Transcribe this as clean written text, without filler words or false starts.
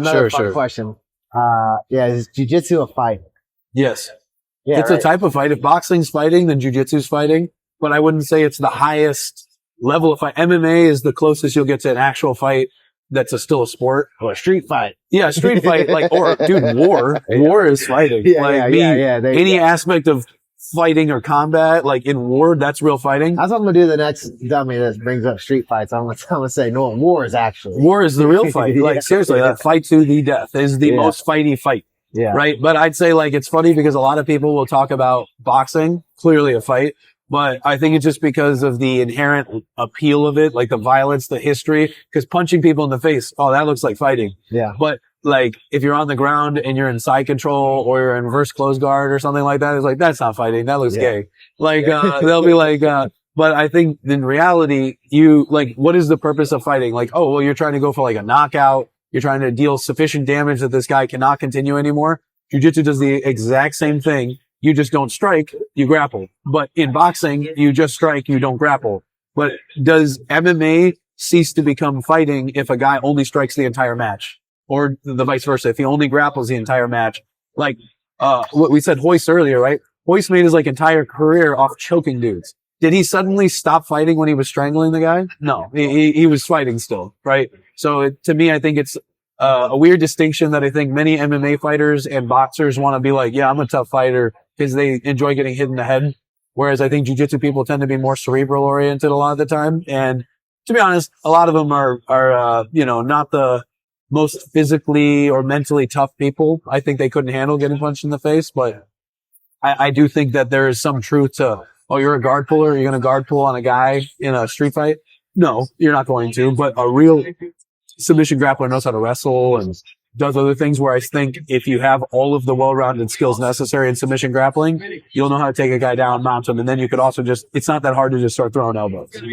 Another fun Sure. question. Yeah, is jiu-jitsu a fight? Yes. Yeah, It's right. a type of fight. If boxing's fighting, then jiu-jitsu's fighting. But I wouldn't say it's the highest level of fight. MMA is the closest you'll get to an actual fight that's still a sport. Or a street fight. Yeah, street fight, or dude, war. War is fighting. Any aspect of fighting or combat, like in war, that's real fighting. That's what I'm gonna do the next dummy that brings up street fights. I'm gonna say no, war is actually. War is the real fight. Like seriously, that fight to the death is the most fighty fight. Yeah. Right. But I'd say like it's funny because a lot of people will talk about boxing, clearly a fight. But I think it's just because of the inherent appeal of it, like the violence, the history, because punching people in the face, oh, that looks like fighting. Yeah. But like if you're on the ground and you're in side control or you're in reverse close guard or something like that, it's like, that's not fighting. That looks gay. Like, they'll be like, but I think in reality, what is the purpose of fighting? Like, oh, well, you're trying to go for like a knockout. You're trying to deal sufficient damage that this guy cannot continue anymore. Jiu-jitsu does the exact same thing. You just don't strike, you grapple. But in boxing, you just strike, you don't grapple. But does MMA cease to become fighting if a guy only strikes the entire match? Or the vice versa, if he only grapples the entire match? Like, what we said Hoist earlier, right? Hoist made his like entire career off choking dudes. Did he suddenly stop fighting when he was strangling the guy? No, he was fighting still, right? So to me, I think it's a weird distinction that I think many MMA fighters and boxers want to be like, yeah, I'm a tough fighter because they enjoy getting hit in the head. Whereas I think jiu-jitsu people tend to be more cerebral oriented a lot of the time. And to be honest, a lot of them are not the most physically or mentally tough people. I think they couldn't handle getting punched in the face, but I do think that there is some truth to, oh, you're a guard puller. You're going to guard pull on a guy in a street fight? No, you're not going to, but a real submission grappler knows how to wrestle and does other things where I think if you have all of the well-rounded skills necessary in submission grappling, you'll know how to take a guy down, mount him, and then you could also it's not that hard to just start throwing elbows. Right.